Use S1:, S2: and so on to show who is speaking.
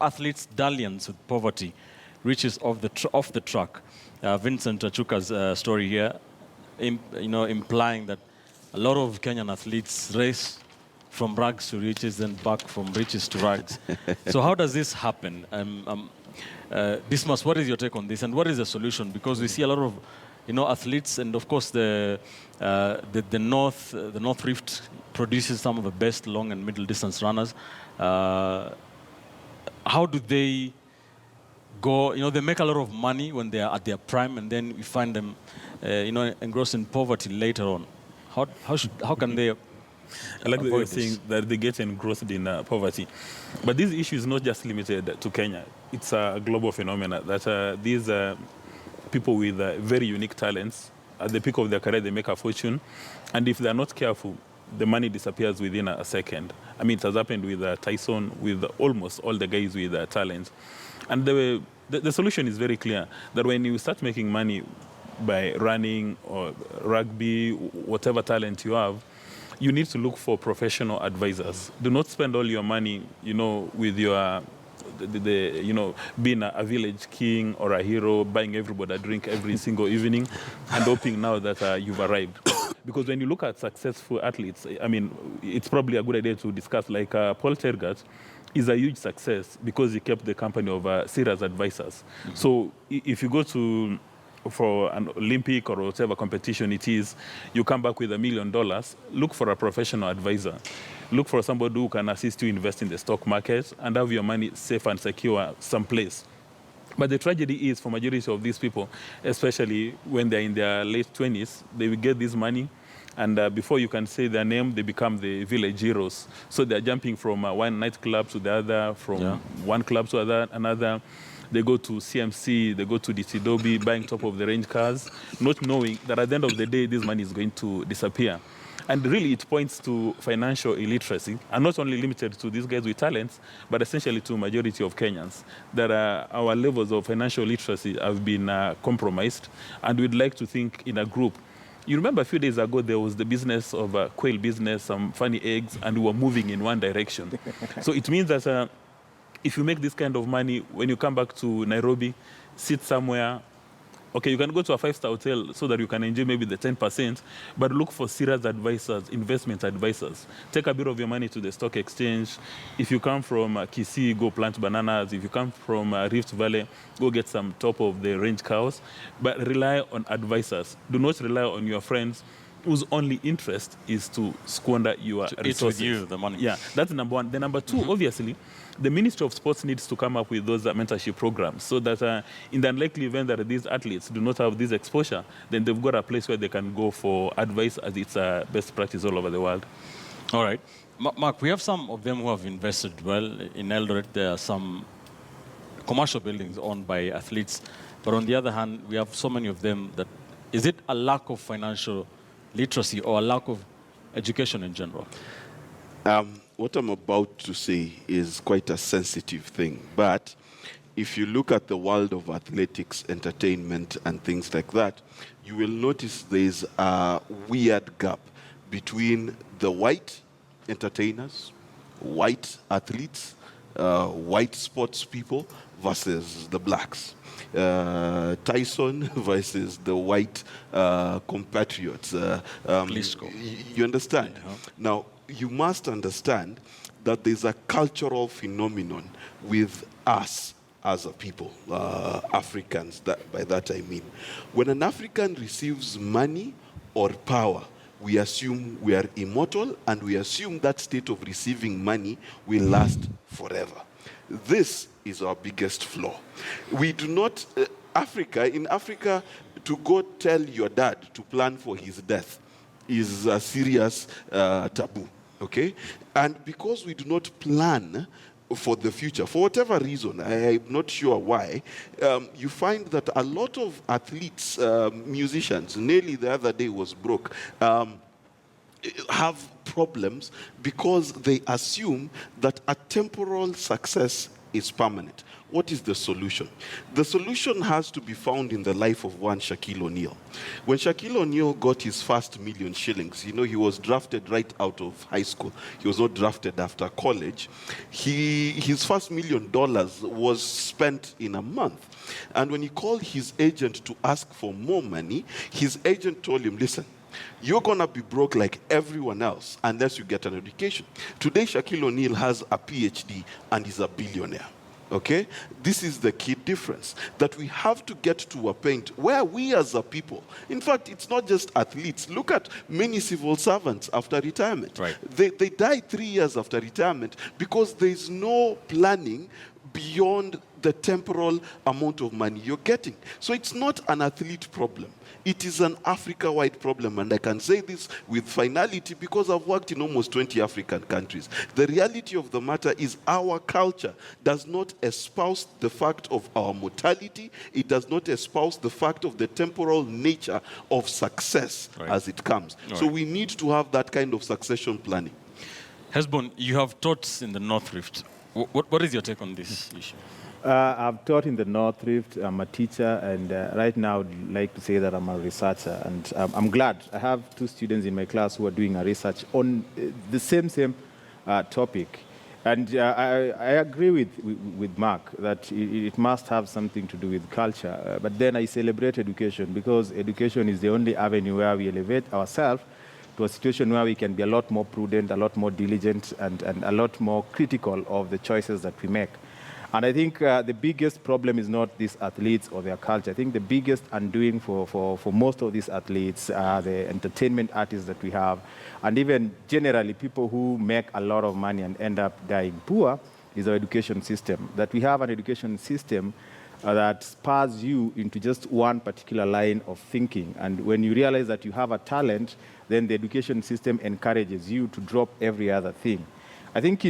S1: Athletes' dalliance with poverty reaches off the track. Vincent Achuka's story here, implying that a lot of Kenyan athletes race from rags to riches and back from riches to rags. So how does this happen? Dismas, what is your take on this, and what is the solution? Because we see a lot of, athletes, and of course the North Rift produces some of the best long and middle distance runners. How do they go? They make a lot of money when they are at their prime, and then we find them, engrossed in poverty later on. How can they?
S2: I like that you're saying that they get engrossed in poverty. But this issue is not just limited to Kenya. It's a global phenomenon that these people with very unique talents, at the peak of their career, they make a fortune. And if they're not careful, the money disappears within a second. I mean, it has happened with Tyson, with almost all the guys with talent. And the solution is very clear, that when you start making money by running or rugby, whatever talent you have, you need to look for professional advisors. Do not spend all your money, with your, being a village king or a hero, buying everybody a drink every single evening, and hoping now that you've arrived. Because when you look at successful athletes, I mean, it's probably a good idea to discuss, like Paul Tergat is a huge success because he kept the company of serious advisors. Mm-hmm. So if you go for an Olympic or whatever competition it is, you come back with $1 million, look for a professional advisor. Look for somebody who can assist you invest in the stock market and have your money safe and secure someplace. But the tragedy is, for majority of these people, especially when they're in their late 20s, they will get this money, and before you can say their name, they become the village heroes. So they're jumping from one nightclub to the other, from one club to another. They go to CMC, they go to DC Dobby, buying top-of-the-range cars, not knowing that at the end of the day, this money is going to disappear. And really, it points to financial illiteracy, and not only limited to these guys with talents, but essentially to majority of Kenyans, that our levels of financial literacy have been compromised, and we'd like to think in a group. You remember a few days ago, there was the business of quail business, some funny eggs, and we were moving in one direction. So it means that if you make this kind of money, when you come back to Nairobi, sit somewhere, okay, you can go to a five-star hotel so that you can enjoy maybe the 10%, but look for serious advisors, investment advisors. Take a bit of your money to the stock exchange. If you come from Kisii, go plant bananas. If you come from Rift Valley, go get some top-of-the-range cows. But rely on advisors. Do not rely on your friends whose only interest is to squander your resources.
S1: It's with you, the money.
S2: Yeah, that's number one. The number two, obviously, the Ministry of Sports needs to come up with those mentorship programs so that in the unlikely event that these athletes do not have this exposure, then they've got a place where they can go for advice, as it's best practice all over the world.
S1: All right. Mark, we have some of them who have invested well. In Eldoret, there are some commercial buildings owned by athletes. But on the other hand, we have so many of them that, is it a lack of financial literacy or a lack of education in general?
S3: What I'm about to say is quite a sensitive thing, but if you look at the world of athletics, entertainment, and things like that, you will notice there's a weird gap between the white entertainers, white athletes, white sports people versus the blacks. Tyson versus the white compatriots. You understand?
S1: Yeah.
S3: Now, you must understand that there's a cultural phenomenon with us as a people, Africans, by that I mean. When an African receives money or power, we assume we are immortal, and we assume that state of receiving money will last forever. This is our biggest flaw. We do not, in Africa, to go tell your dad to plan for his death is a serious taboo, okay? And because we do not plan for the future, for whatever reason, I'm not sure why, you find that a lot of athletes, musicians, Nelly the other day was broke, have problems because they assume that a temporal success is permanent. What is the solution? The solution has to be found in the life of one Shaquille O'Neal. When Shaquille O'Neal got his first million shillings, you know, he was drafted right out of high school. He was not drafted after college. His first $1 million was spent in a month. And when he called his agent to ask for more money, his agent told him, listen, you're going to be broke like everyone else unless you get an education. Today, Shaquille O'Neal has a PhD and is a billionaire. Okay? This is the key difference, that we have to get to a point where we as a people, in fact, it's not just athletes. Look at many civil servants after retirement.
S1: Right.
S3: They die 3 years after retirement because there is no planning beyond the temporal amount of money you're getting. So it's not an athlete problem. It is an Africa-wide problem, and I can say this with finality because I've worked in almost 20 African countries. The reality of the matter is our culture does not espouse the fact of our mortality. It does not espouse the fact of the temporal nature of success as it comes. So we need to have that kind of succession planning.
S1: Hesbon, you have taught in the North Rift. What is your take on this issue?
S4: I've taught in the North Rift. I'm a teacher, and right now I'd like to say that I'm a researcher. And I'm glad. I have 2 students in my class who are doing a research on the same topic. And I agree with Mark that it must have something to do with culture. But then I celebrate education, because education is the only avenue where we elevate ourselves to a situation where we can be a lot more prudent, a lot more diligent, and a lot more critical of the choices that we make. And I think the biggest problem is not these athletes or their culture. I think the biggest undoing for most of these athletes are the entertainment artists that we have, and even generally people who make a lot of money and end up dying poor, is our education system. That we have an education system that spurs you into just one particular line of thinking. And when you realize that you have a talent, then the education system encourages you to drop every other thing. I think in